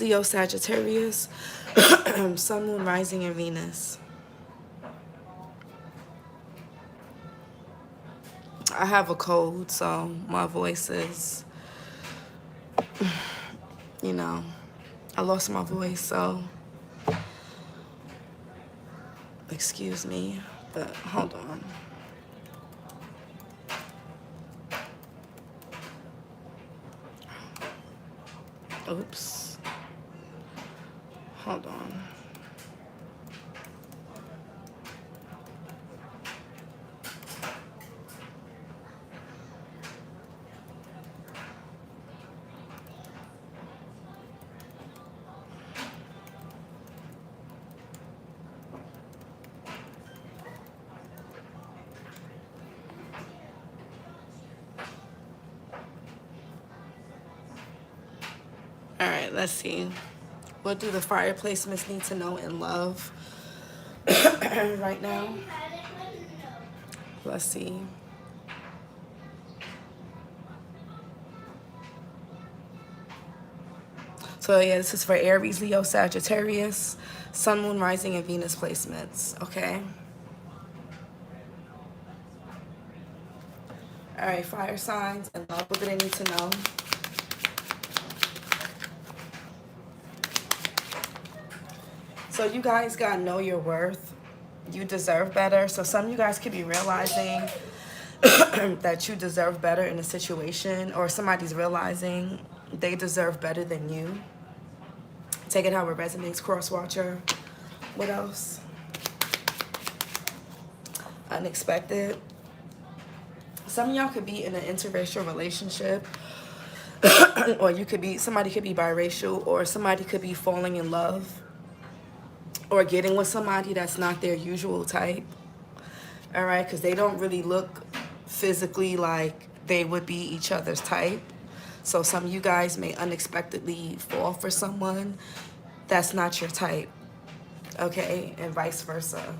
Leo, Sagittarius, Sun, Moon, Rising, and Venus. I have a cold, so my voice is, you know, I lost my voice, so excuse me, but hold on. Oops. Hold on. All right, let's see. What do the fire placements need to know in love right now? Let's see. So yeah, this is for Aries, Leo, Sagittarius, Sun, Moon, Rising, and Venus placements, okay? All right, fire signs and love. What do they need to know? So you guys gotta know your worth. You deserve better. So some of you guys could be realizing that you deserve better in a situation, or somebody's realizing they deserve better than you. Take it how it resonates, cross watcher. What else? Unexpected. Some of y'all could be in an interracial relationship, or you could be, somebody could be biracial, or somebody could be falling in love or getting with somebody that's not their usual type. All right, because they don't really look physically like they would be each other's type. So some of you guys may unexpectedly fall for someone that's not your type, okay, and vice versa.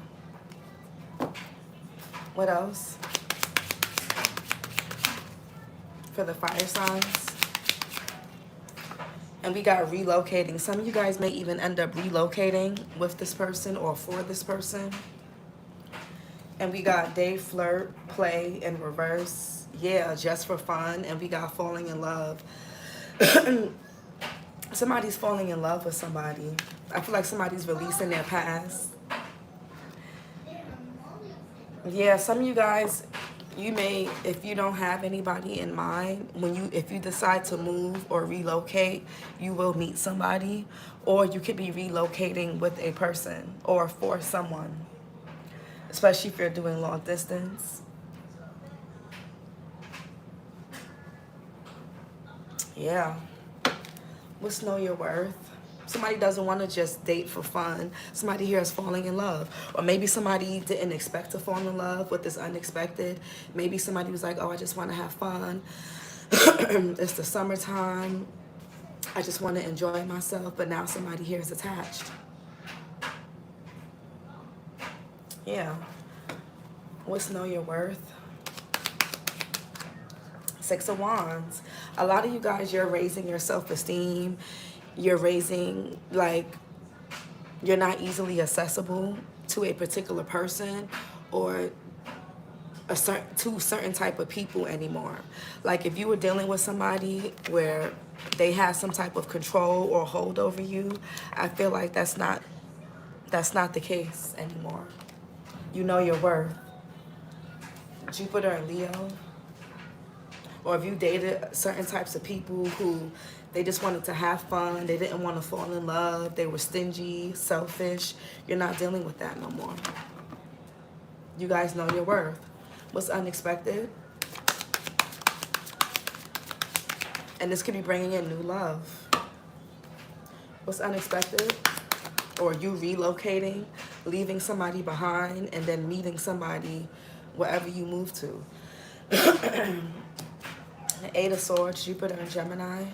What else? For the fire signs. And we got relocating. Some of you guys may even end up relocating with this person or for this person. And we got date, flirt, play, and reverse. Yeah, just for fun. And we got falling in love. Somebody's falling in love with somebody. I feel like somebody's releasing their past. Yeah, some of you guys, you may, if you don't have anybody in mind, if you decide to move or relocate, you will meet somebody, or you could be relocating with a person or for someone, especially if you're doing long distance. Yeah. Let's know your worth. Somebody doesn't want to just date for fun. Somebody here is falling in love. Or maybe somebody didn't expect to fall in love with this unexpected. Maybe somebody was like, oh, I just want to have fun. It's the summertime. I just want to enjoy myself. But now somebody here is attached. Yeah. Let's know your worth. Six of Wands. A lot of you guys, you're raising your self-esteem. You're raising, like, you're not easily accessible to a particular person or to certain type of people anymore. Like, if you were dealing with somebody where they have some type of control or hold over you, I feel like that's not the case anymore. You know your worth. Jupiter and Leo. Or if you dated certain types of people who they just wanted to have fun, they didn't want to fall in love, they were stingy, selfish, you're not dealing with that no more. You guys know your worth. What's unexpected? And this could be bringing in new love. What's unexpected? Or you relocating, leaving somebody behind, and then meeting somebody wherever you move to. The Eight of Swords, Jupiter and Gemini.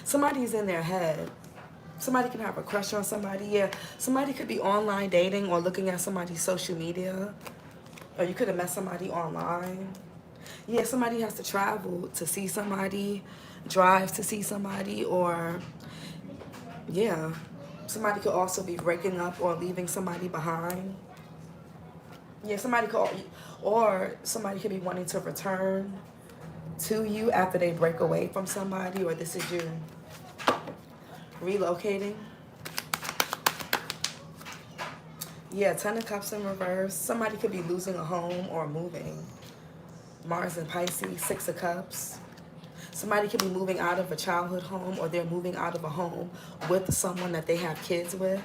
Somebody's in their head. Somebody can have a crush on somebody. Yeah, somebody could be online dating or looking at somebody's social media. Or you could have met somebody online. Yeah, somebody has to travel to see somebody, drive to see somebody, or Yeah. Somebody could also be breaking up or leaving somebody behind. Yeah, somebody could, or somebody could be wanting to return to you after they break away from somebody, or this is you relocating. Yeah, 10 of Cups in reverse. Somebody could be losing a home or moving. Mars and Pisces, 6 of Cups. Somebody could be moving out of a childhood home, or they're moving out of a home with someone that they have kids with,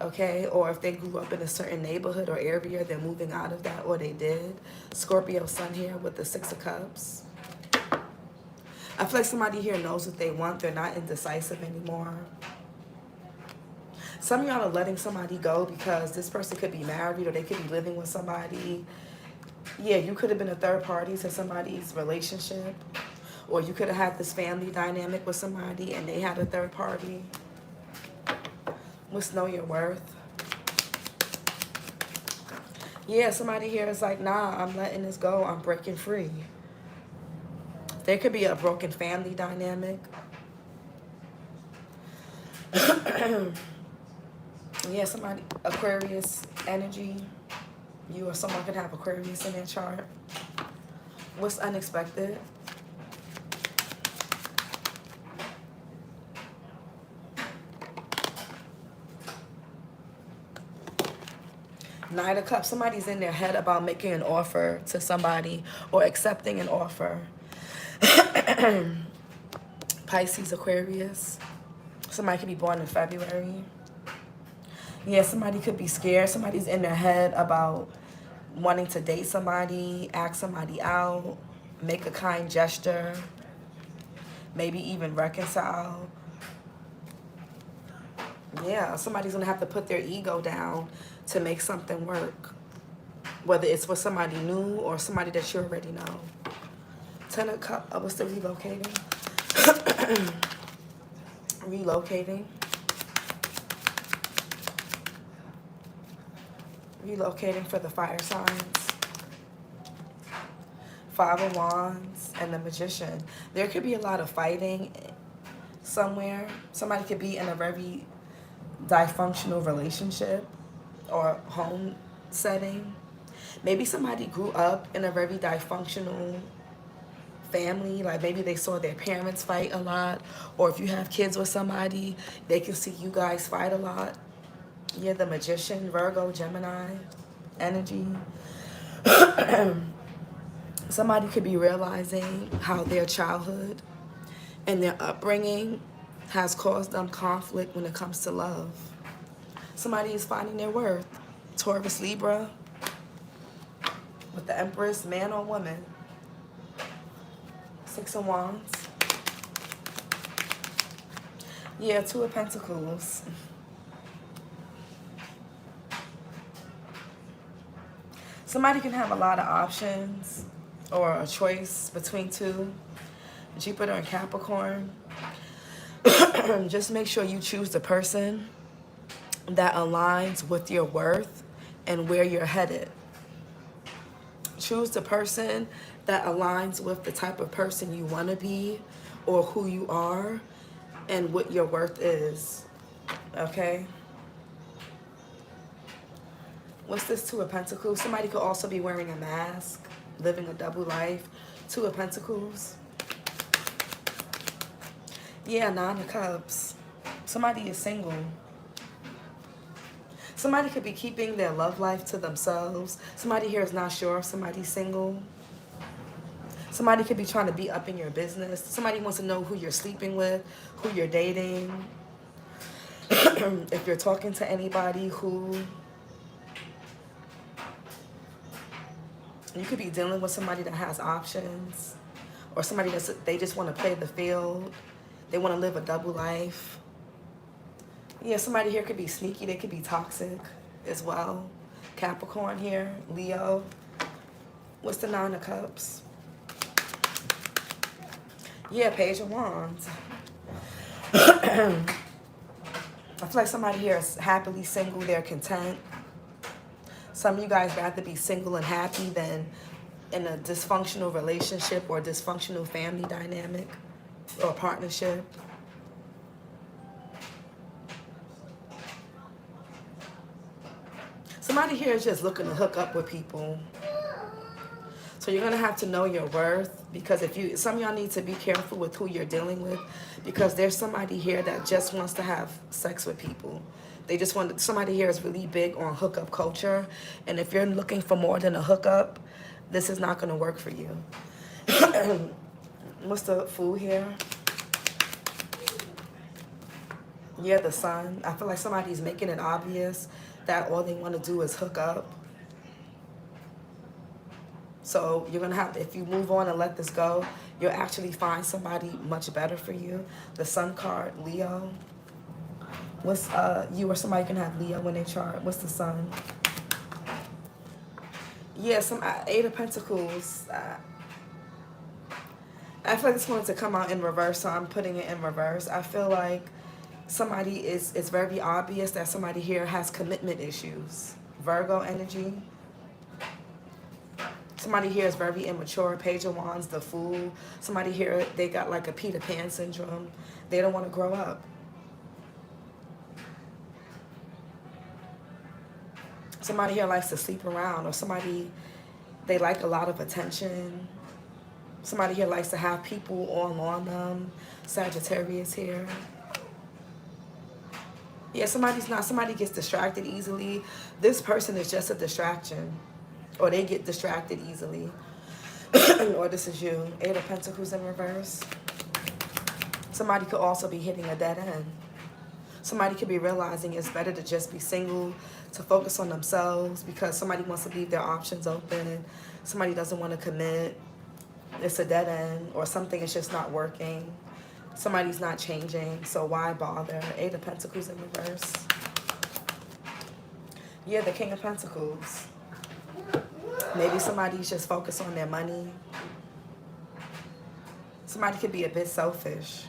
okay? Or if they grew up in a certain neighborhood or area, they're moving out of that, or they did. Scorpio sun here with the 6 of Cups. I feel like somebody here knows what they want. They're not indecisive anymore. Some of y'all are letting somebody go because this person could be married or they could be living with somebody. Yeah, you could have been a third party to somebody's relationship. Or you could have had this family dynamic with somebody and they had a third party. Let's know your worth. Yeah, somebody here is like, nah, I'm letting this go. I'm breaking free. There could be a broken family dynamic. Yeah, somebody, Aquarius energy. You or someone could have Aquarius in their chart. What's unexpected? Nine of Cups. Somebody's in their head about making an offer to somebody or accepting an offer. Pisces, Aquarius. Somebody could be born in February. Yeah, somebody could be scared. Somebody's in their head about wanting to date somebody, ask somebody out, make a kind gesture, maybe even reconcile. Yeah, somebody's going to have to put their ego down to make something work, whether it's with somebody new or somebody that you already know. 10 of Cups. What's the relocating? Relocating. Relocating for the fire signs. 5 of Wands and the Magician. There could be a lot of fighting somewhere. Somebody could be in a very dysfunctional relationship or home setting. Maybe somebody grew up in a very dysfunctional family. Like maybe they saw their parents fight a lot. Or if you have kids with somebody, they can see you guys fight a lot. Yeah, the Magician, Virgo, Gemini energy. Somebody could be realizing how their childhood and their upbringing has caused them conflict when it comes to love. Somebody is finding their worth. Taurus, Libra, with the Empress, man or woman. 6 of Wands. Yeah, 2 of Pentacles. Somebody can have a lot of options or a choice between 2. Jupiter and Capricorn. Just make sure you choose the person that aligns with your worth and where you're headed. Choose the person that aligns with the type of person you want to be or who you are and what your worth is. Okay? What's this 2 of Pentacles? Somebody could also be wearing a mask, living a double life. 2 of Pentacles. Yeah, 9 of Cups. Somebody is single. Somebody could be keeping their love life to themselves. Somebody here is not sure if somebody's single. Somebody could be trying to be up in your business. Somebody wants to know who you're sleeping with, who you're dating. If you're talking to anybody who... You could be dealing with somebody that has options, or somebody they just want to play the field. They want to live a double life. Yeah, somebody here could be sneaky. They could be toxic as well. Capricorn here, Leo. What's the 9 of Cups? Yeah, Page of Wands. I feel like somebody here is happily single. They're content. Some of you guys rather be single and happy than in a dysfunctional relationship or dysfunctional family dynamic or partnership. Somebody here is just looking to hook up with people. So you're going to have to know your worth, because some of y'all need to be careful with who you're dealing with, because there's somebody here that just wants to have sex with people. Somebody here is really big on hookup culture. And if you're looking for more than a hookup, this is not going to work for you. What's the fool here? Yeah, the sun. I feel like somebody's making it obvious that all they want to do is hook up. So you're going to have to, if you move on and let this go, you'll actually find somebody much better for you. The sun card, Leo. What's, you or somebody can have Leo in their chart. What's the sun? Yeah, some Eight of Pentacles. I feel like this wanted to come out in reverse, so I'm putting it in reverse. I feel like it's very obvious that somebody here has commitment issues. Virgo energy. Somebody here is very immature. Page of Wands, the Fool. Somebody here, they got like a Peter Pan syndrome. They don't want to grow up. Somebody here likes to sleep around, or they like a lot of attention. Somebody here likes to have people all on them. Sagittarius here. Yeah, somebody gets distracted easily. This person is just a distraction. Or they get distracted easily. Or this is you. Eight of Pentacles in reverse. Somebody could also be hitting a dead end. Somebody could be realizing it's better to just be single, to focus on themselves, because somebody wants to leave their options open and somebody doesn't want to commit. It's a dead end, or something is just not working. Somebody's not changing, so why bother? Eight of Pentacles in reverse. Yeah, the King of Pentacles. Maybe somebody's just focused on their money. Somebody could be a bit selfish.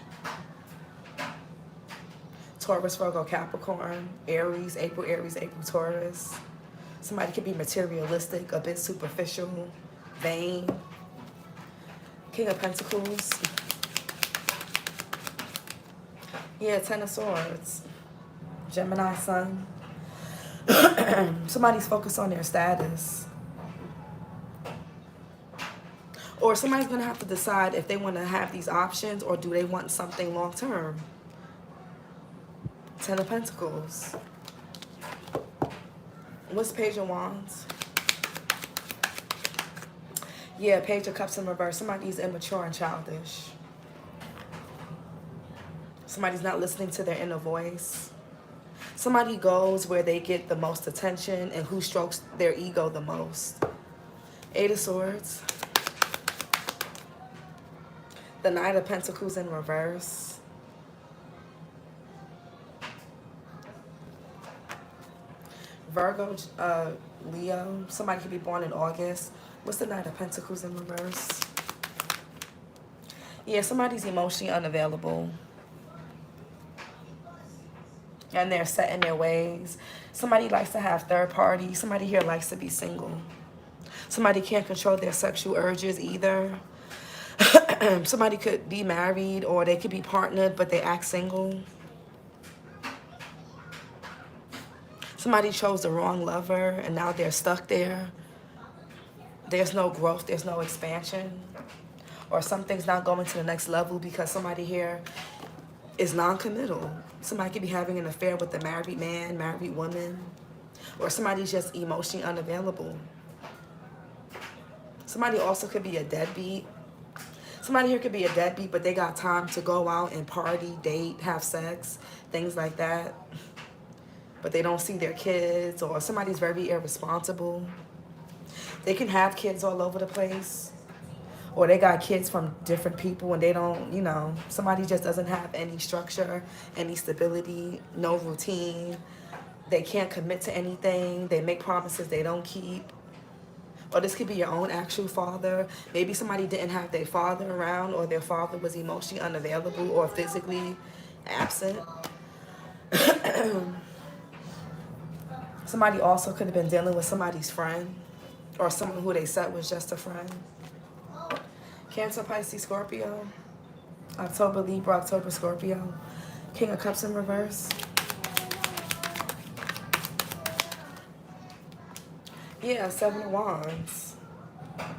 Taurus, Virgo, Capricorn, Aries, April, Taurus. Somebody could be materialistic, a bit superficial, vain. King of Pentacles. Yeah, Ten of Swords. Gemini Sun. Somebody's focused on their status. Or somebody's going to have to decide if they want to have these options, or do they want something long term. Ten of Pentacles. What's Page of Wands? Yeah, Page of Cups in reverse. Somebody's immature and childish. Somebody's not listening to their inner voice. Somebody goes where they get the most attention and who strokes their ego the most. Eight of Swords. The Knight of Pentacles in reverse. Virgo, Leo. Somebody could be born in August. What's the Knight of Pentacles in reverse? Yeah, somebody's emotionally unavailable. And they're set in their ways. Somebody likes to have third parties. Somebody here likes to be single. Somebody can't control their sexual urges either. Somebody could be married, or they could be partnered, but they act single. Somebody chose the wrong lover, and now they're stuck there. There's no growth, there's no expansion. Or something's not going to the next level because somebody here is non-committal. Somebody could be having an affair with a married man, married woman. Or somebody's just emotionally unavailable. Somebody also could be a deadbeat. Somebody here could be a deadbeat, but they got time to go out and party, date, have sex, things like that. But they don't see their kids, or somebody's very irresponsible. They can have kids all over the place, or they got kids from different people and they don't, you know, somebody just doesn't have any structure, any stability, no routine. They can't commit to anything. They make promises they don't keep. Or this could be your own actual father. Maybe somebody didn't have their father around, or their father was emotionally unavailable or physically absent. Somebody also could have been dealing with somebody's friend, or someone who they said was just a friend. Cancer, Pisces, Scorpio. October, Libra, October, Scorpio. King of Cups in reverse. Yeah, Seven of Wands.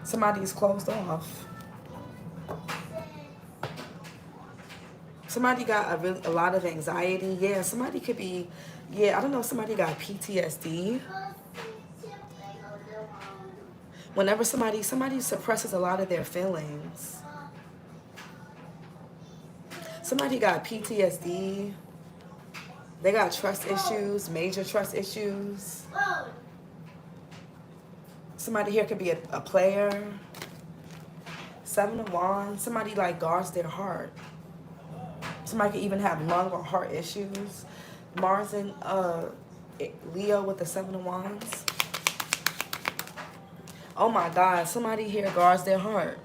Somebody's closed off. Somebody got a lot of anxiety. Yeah, somebody could be, yeah, I don't know if somebody got PTSD. Whenever somebody suppresses a lot of their feelings. Somebody got PTSD. They got trust issues, major trust issues. Somebody here could be a player. Seven of Wands. Somebody like guards their heart. Somebody could even have lung or heart issues. Mars and Leo with the Seven of Wands. Oh my God, somebody here guards their heart.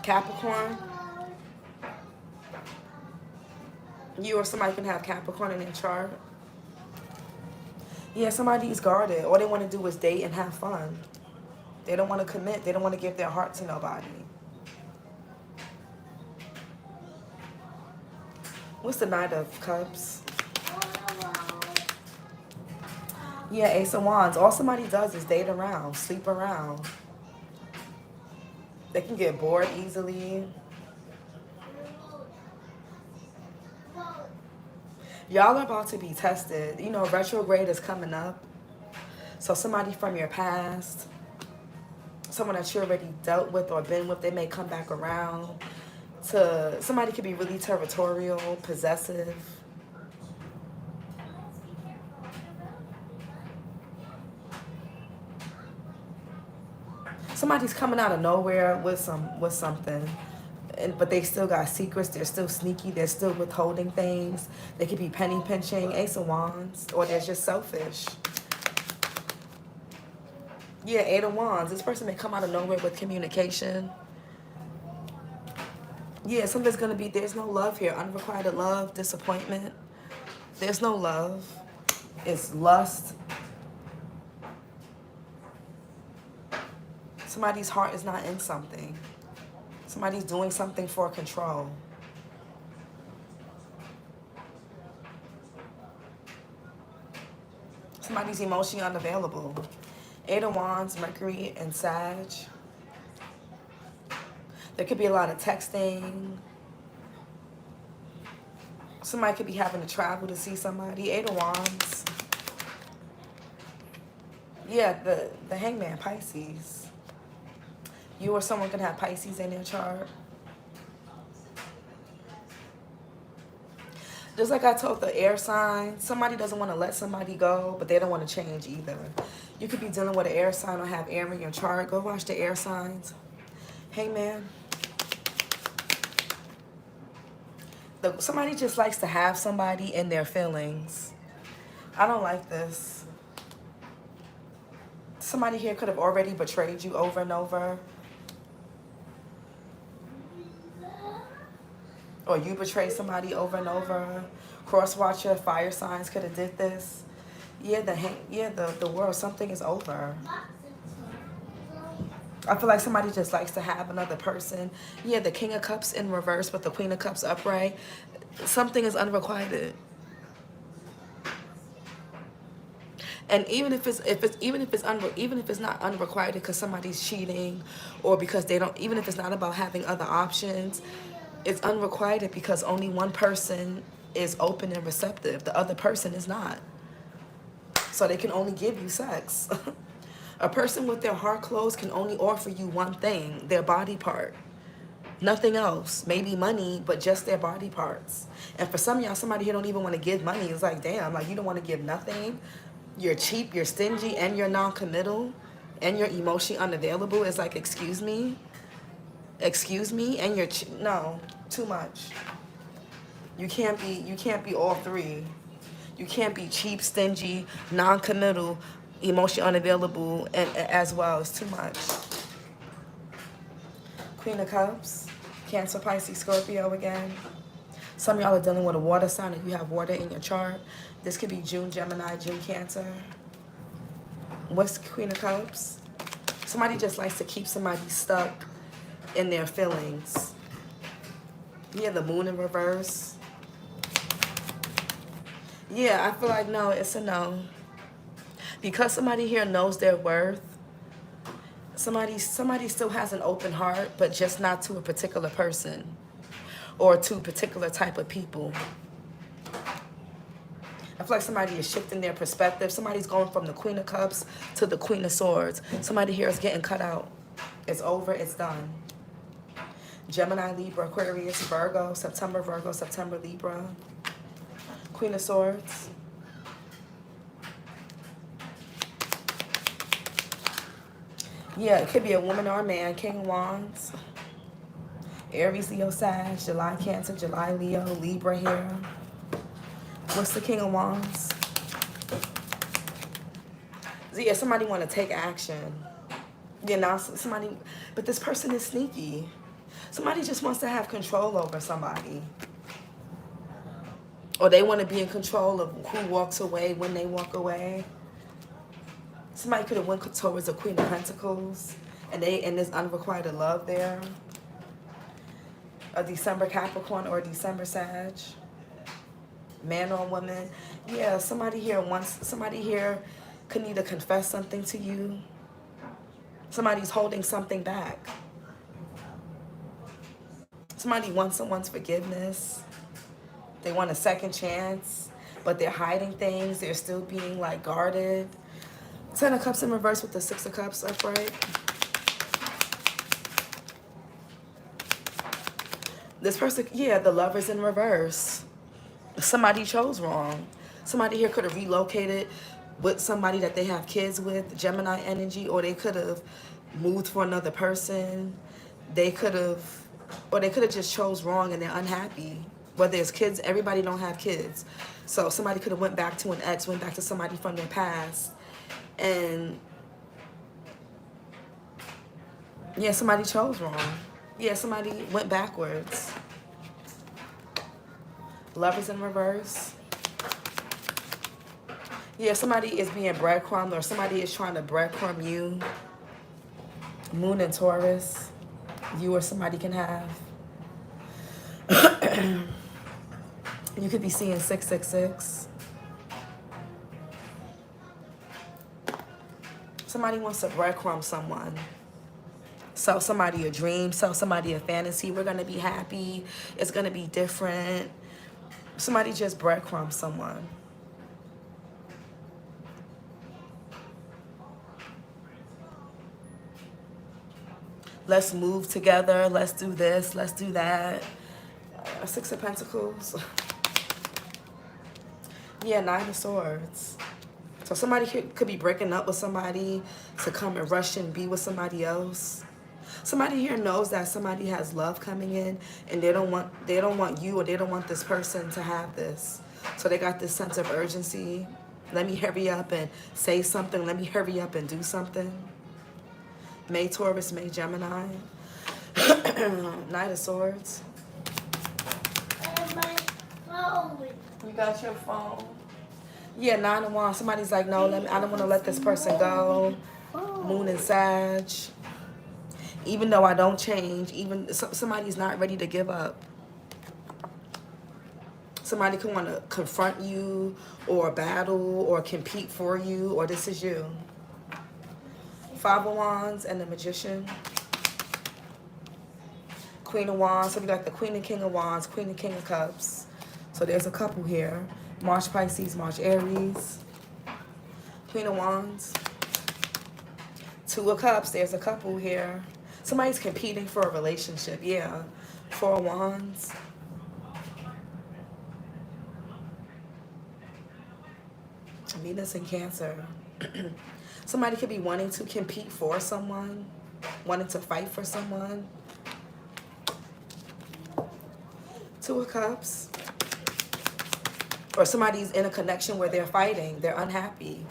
Capricorn. You or somebody can have Capricorn in their chart. Yeah, somebody's guarded. All they want to do is date and have fun. They don't want to commit. They don't want to give their heart to nobody. What's the Knight of Cups? Yeah, Ace of Wands. All somebody does is date around, sleep around. They can get bored easily. Y'all are about to be tested. You know, retrograde is coming up. So somebody from your past, someone that you already dealt with or been with, they may come back around. Somebody could be really territorial, possessive. Somebody's coming out of nowhere with something. But they still got secrets. They're still sneaky. They're still withholding things. They could be penny pinching, Ace of Wands, or they're just selfish. Yeah, Eight of Wands. This person may come out of nowhere with communication. Yeah, something's going to be, there's no love here. Unrequited love, disappointment. There's no love. It's lust. Somebody's heart is not in something. Somebody's doing something for control. Somebody's emotionally unavailable. Eight of Wands, Mercury, and Sag. There could be a lot of texting. Somebody could be having to travel to see somebody. Eight of Wands. Yeah, the Hangman, Pisces. You or someone can have Pisces in their chart. Just like I told the air sign, somebody doesn't want to let somebody go, but they don't want to change either. You could be dealing with an air sign or have air in your chart. Go watch the air signs. Hey, man. Somebody just likes to have somebody in their feelings. I don't like this. Somebody here could have already betrayed you over and over. Or you betray somebody over and over. Cross watcher, fire signs could have did this. Yeah, the world, something is over. I feel like somebody just likes to have another person. Yeah, the King of Cups in reverse, but the Queen of Cups upright. Something is unrequited. And even if it's not unrequited because somebody's cheating, or because they don't, even if it's not about having other options, it's unrequited because only one person is open and receptive. The other person is not. So they can only give you sex. A person with their heart closed can only offer you one thing, their body part. Nothing else. Maybe money, but just their body parts. And for some of y'all, somebody here don't even want to give money. It's like, damn, like you don't want to give nothing. You're cheap, you're stingy, and you're non-committal, and you're emotionally unavailable. It's like, excuse me, and you're no, too much. You can't be all three. You can't be cheap, stingy, non-committal, emotionally unavailable, and as well. It's too much. Queen of Cups, Cancer, Pisces, Scorpio again. Some of y'all are dealing with a water sign if you have water in your chart. This could be June, Gemini, June, Cancer. What's Queen of Cups? Somebody just likes to keep somebody stuck in their feelings. Yeah, the Moon in reverse. Yeah, I feel like no, it's a no. Because somebody here knows their worth, somebody still has an open heart, but just not to a particular person or to a particular type of people. I feel like somebody is shifting their perspective. Somebody's going from the Queen of Cups to the Queen of Swords. Somebody here is getting cut out. It's over, it's done. Gemini, Libra, Aquarius, Virgo, September, Libra. Queen of Swords. Yeah, it could be a woman or a man. King of Wands. Aries, Leo, Sag, July, Cancer, July, Leo, Libra here. What's the King of Wands? Yeah, somebody want to take action. Yeah, now somebody, but this person is sneaky. Somebody just wants to have control over somebody. Or they want to be in control of who walks away, when they walk away. Somebody could have went towards a Queen of Pentacles, and there's unrequited love there. A December Capricorn or a December Sag. Man or woman. Yeah, somebody here could need to confess something to you. Somebody's holding something back. Somebody wants someone's forgiveness. They want a second chance, but they're hiding things. They're still being like guarded. 10 of Cups in reverse with the 6 of Cups upright. This person, yeah, the Lover's in reverse. Somebody chose wrong. Somebody here could have relocated with somebody that they have kids with, Gemini energy, or they could have moved for another person. They could have just chose wrong and they're unhappy. Whether it's kids, everybody don't have kids. So somebody could have went back to an ex, went back to somebody from their past. And yeah, somebody chose wrong. Yeah, somebody went backwards. Lovers in reverse. Yeah, somebody is being breadcrumbed, or somebody is trying to breadcrumb you. Moon in Taurus. You or somebody can have. You could be seeing 666. Somebody wants to breadcrumb someone. Sell somebody a dream, sell somebody a fantasy. We're going to be happy. It's going to be different. Somebody just breadcrumb someone. Let's move together. Let's do this. Let's do that. 6 of Pentacles. Yeah, 9 of Swords. So somebody could be breaking up with somebody to come and rush and be with somebody else. Somebody here knows that somebody has love coming in, and they don't want you, or they don't want this person to have this. So they got this sense of urgency. Let me hurry up and say something. Let me hurry up and do something. May Taurus, May Gemini. Knight of Swords. You got your phone. Yeah, 9 of Wands. Somebody's like, no, I don't want to let this person go. Moon and Sag. Even though I don't change, somebody's not ready to give up. Somebody could want to confront you, or battle, or compete for you, or this is you. 5 of Wands and the Magician. Queen of Wands. So we got the Queen and King of Wands, Queen and King of Cups. So there's a couple here. March Pisces, March Aries. Queen of Wands. 2 of Cups. There's a couple here. Somebody's competing for a relationship. Yeah. 4 of Wands. Venus and Cancer. Somebody could be wanting to compete for someone, wanting to fight for someone. 2 of Cups. Or somebody's in a connection where they're fighting, they're unhappy.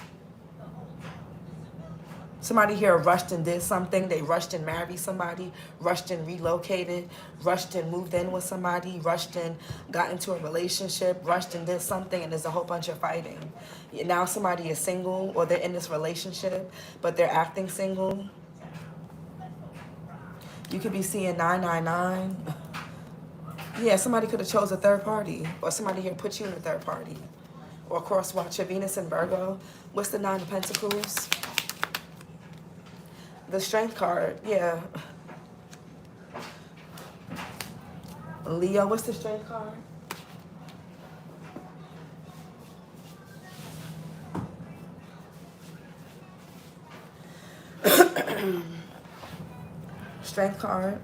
Somebody here rushed and did something. They rushed and married somebody, rushed and relocated, rushed and moved in with somebody, rushed and got into a relationship, rushed and did something, and there's a whole bunch of fighting. Now somebody is single, or they're in this relationship, but they're acting single. You could be seeing 999. Yeah, somebody could have chose a third party, or somebody here put you in a third party. or cross watch your Venus in Virgo. What's the Nine of Pentacles? The Strength card, yeah. Leo, what's the Strength card? Strength card.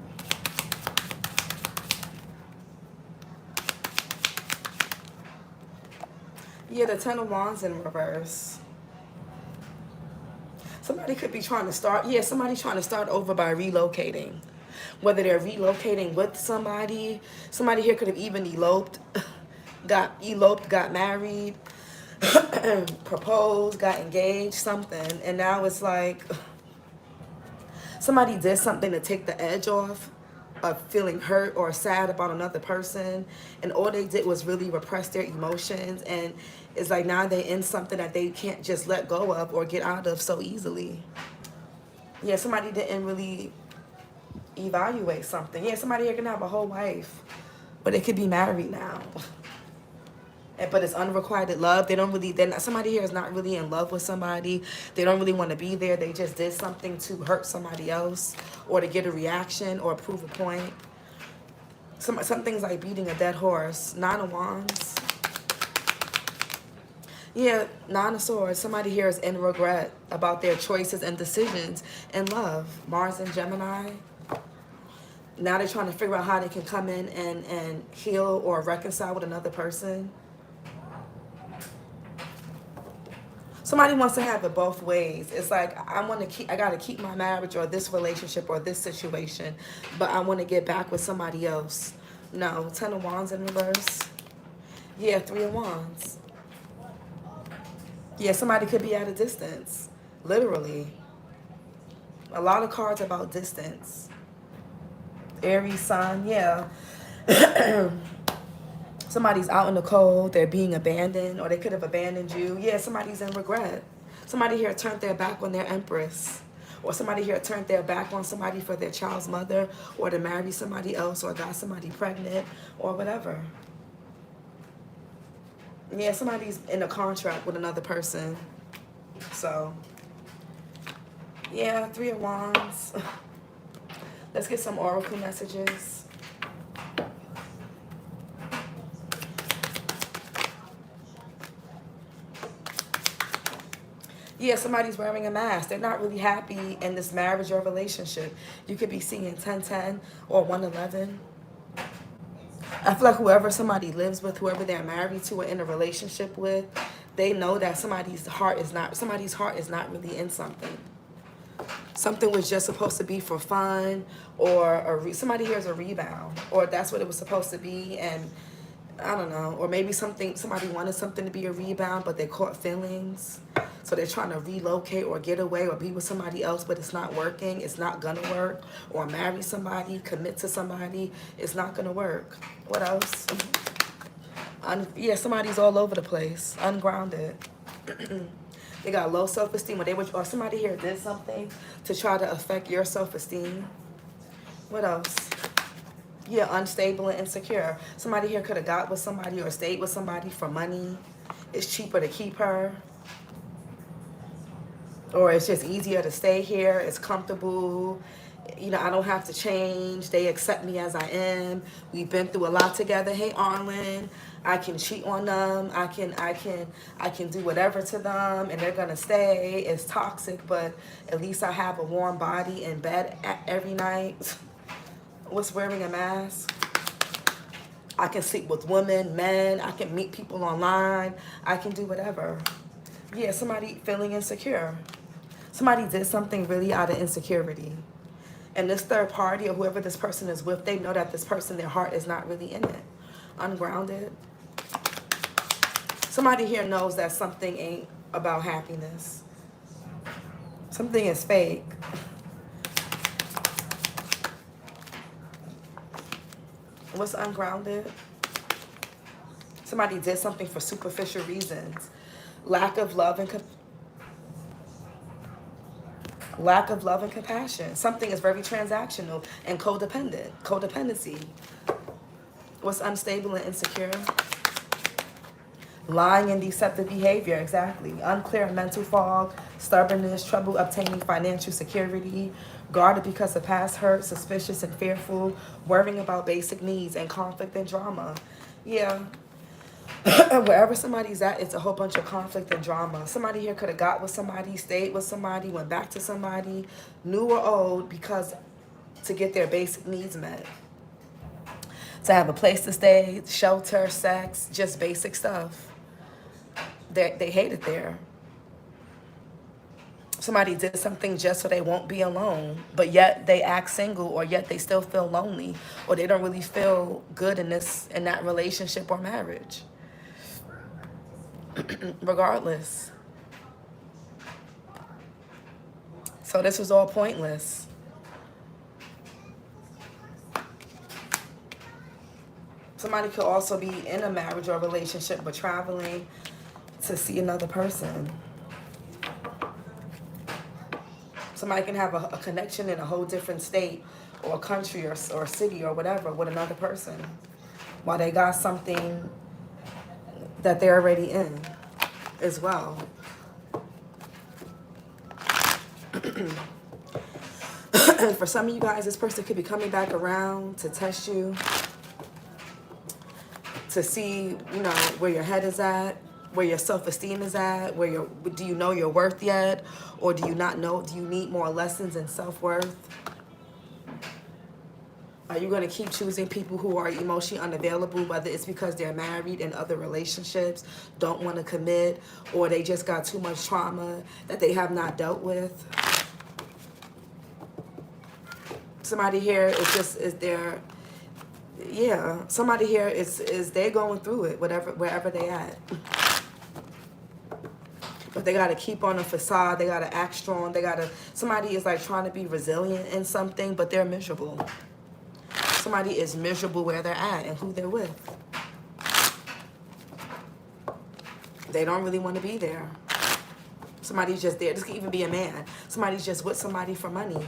Yeah, the Ten of Wands in reverse. Somebody could be trying to start, yeah, somebody trying to start over by relocating. Whether they're relocating with somebody. Somebody here could have even eloped, got married, proposed, got engaged, something. And now it's like somebody did something to take the edge off of feeling hurt or sad about another person, and all they did was really repress their emotions, and it's like now they're in something that they can't just let go of or get out of so easily. Yeah, somebody didn't really evaluate something. Yeah, somebody here can have a whole wife, but they could be married now. But it's unrequited love. Somebody here is not really in love with somebody. They don't really want to be there. They just did something to hurt somebody else or to get a reaction or prove a point. Some things like beating a dead horse. Nine of Wands. Yeah, Nine of Swords. Somebody here is in regret about their choices and decisions in love. Mars and Gemini. Now they're trying to figure out how they can come in and heal or reconcile with another person. Somebody wants to have it both ways. It's like, I gotta keep my marriage or this relationship or this situation, but I want to get back with somebody else. No, Ten of Wands in reverse. Yeah, Three of Wands. Yeah, somebody could be at a distance, literally. A lot of cards about distance. Aries sun, yeah. Somebody's out in the cold, they're being abandoned, or they could have abandoned you. Yeah, somebody's in regret. Somebody here turned their back on their empress. Or somebody here turned their back on somebody for their child's mother, or to marry somebody else, or got somebody pregnant, or whatever. Yeah, somebody's in a contract with another person. So, yeah, Three of Wands. Let's get some oracle messages. Yeah, somebody's wearing a mask. They're not really happy in this marriage or relationship. You could be seeing 1010 or 111. I feel like whoever somebody lives with, whoever they're married to or in a relationship with, they know that somebody's heart is not really in something. Something was just supposed to be for fun, or somebody here is a rebound, or that's what it was supposed to be, and I don't know, or maybe somebody wanted something to be a rebound, but they caught feelings. So they're trying to relocate or get away or be with somebody else, but it's not working. It's not going to work. Or marry somebody, commit to somebody. It's not going to work. What else? Yeah, somebody's all over the place. Ungrounded. They got low self-esteem, or somebody here did something to try to affect your self-esteem. What else? Yeah, unstable and insecure. Somebody here could have got with somebody or stayed with somebody for money. It's cheaper to keep her. Or it's just easier to stay here. It's comfortable. You know, I don't have to change. They accept me as I am. We've been through a lot together. Hey, Arlen, I can cheat on them. I can do whatever to them, and they're gonna stay. It's toxic, but at least I have a warm body in bed every night. What's wearing a mask? I can sleep with women, men. I can meet people online. I can do whatever. Yeah, somebody feeling insecure. Somebody did something really out of insecurity. And this third party or whoever this person is with, they know that this person, their heart is not really in it. Ungrounded. Somebody here knows that something ain't about happiness. Something is fake. What's ungrounded? Somebody did something for superficial reasons. Lack of love and compassion. Something is very transactional and codependent. Codependency. What's unstable and insecure? Lying and deceptive behavior, exactly. Unclear mental fog, stubbornness, trouble obtaining financial security, guarded because of past hurt, suspicious and fearful, worrying about basic needs, and conflict and drama. Yeah. Wherever somebody's at, it's a whole bunch of conflict and drama. Somebody here could have got with somebody, stayed with somebody, went back to somebody, new or old, because to get their basic needs met. To have a place to stay, shelter, sex, just basic stuff. They hate it there. Somebody did something just so they won't be alone, but yet they act single, or yet they still feel lonely, or they don't really feel good in that relationship or marriage. Regardless. So this was all pointless. Somebody could also be in a marriage or a relationship but traveling to see another person. Somebody can have a connection in a whole different state or country or city or whatever with another person while they got something that they're already in as well. For some of you guys, this person could be coming back around to test you, to see, you know, where your head is at, where your self-esteem is at, do you know your worth yet, or do you not know? Do you need more lessons in self-worth? Are you going to keep choosing people who are emotionally unavailable, whether it's because they're married in other relationships, don't want to commit, or they just got too much trauma that they have not dealt with? Somebody here somebody here is they're going through it, wherever they at. But they got to keep on a facade. They got to act strong. Somebody is like trying to be resilient in something, but they're miserable. Somebody is miserable where they're at and who they're with. They don't really want to be there. Somebody's just there. This could even be a man. Somebody's just with somebody for money.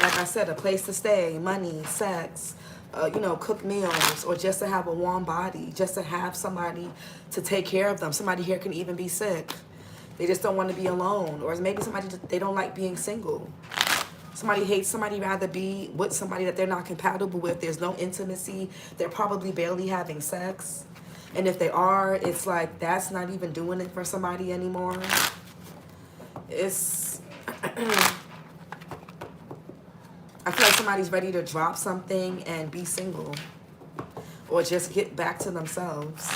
Like I said, a place to stay, money, sex, cook meals, or just to have a warm body, just to have somebody to take care of them. Somebody here can even be sick. They just don't want to be alone. Or maybe they don't like being single. Somebody rather be with somebody that they're not compatible with. There's no intimacy. They're probably barely having sex. And if they are, it's like that's not even doing it for somebody anymore. I feel like somebody's ready to drop something and be single, or just get back to themselves.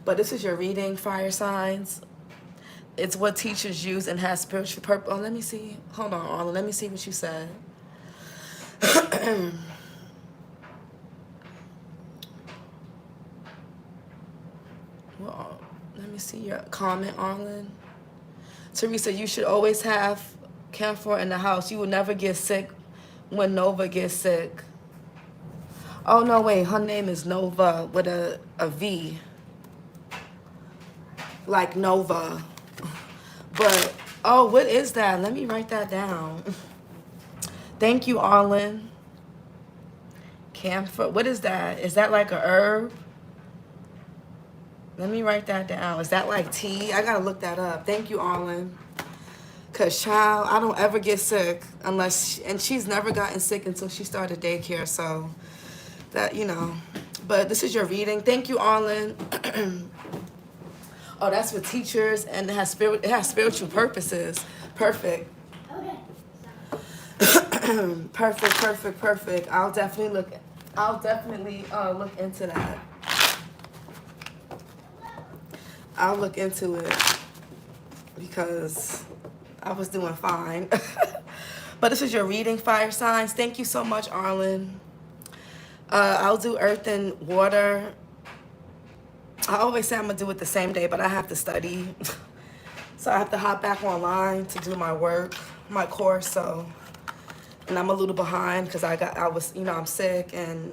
But this is your reading, fire signs. It's what teachers use and has spiritual purpose. Oh, let me see. Hold on, Arlen. Let me see what you said. Well, let me see your comment, Arlen. Teresa, you should always have camphor in the house. You will never get sick when Nova gets sick. Oh, no, wait. Her name is Nova with a V. Like Nova. But, oh, what is that? Let me write that down. Thank you, Arlen. Camphor. What is that? Is that like a herb? Let me write that down. Is that like tea? I got to look that up. Thank you, Arlen. Because, child, I don't ever get sick and she's never gotten sick until she started daycare. So, that, But this is your reading. Thank you, Arlen. Oh, that's for teachers, and it has spiritual purposes. Perfect. Okay. Perfect. I'll definitely look into that. I'll look into it because I was doing fine. But this is your reading, fire signs. Thank you so much, Arlen. I'll do earth and water. I always say I'm going to do it the same day, but I have to study. So I have to hop back online to do my work, my course. And I'm a little behind because I'm sick and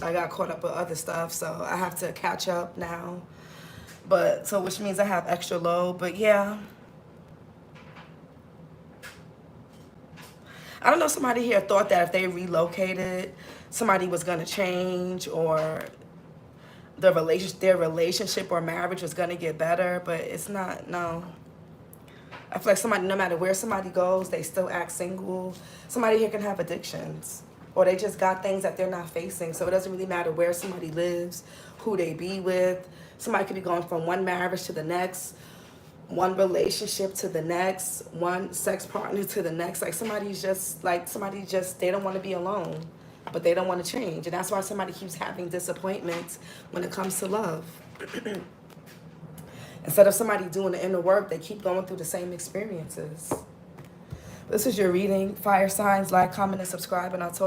I got caught up with other stuff. So I have to catch up now. Which means I have extra load. But yeah. I don't know, somebody here thought that if they relocated, somebody was going to change, or their relationship or marriage is gonna get better, but it's not. No, I feel like somebody, no matter where somebody goes, they still act single. Somebody here can have addictions, or they just got things that they're not facing. So it doesn't really matter where somebody lives, who they be with. Somebody could be going from one marriage to the next, one relationship to the next, one sex partner to the next. Like somebody just, they don't want to be alone, but they don't want to change. And that's why somebody keeps having disappointments when it comes to love. Instead of somebody doing the inner work, they keep going through the same experiences. This is your reading. Fire signs, like, comment, and subscribe, and I'll talk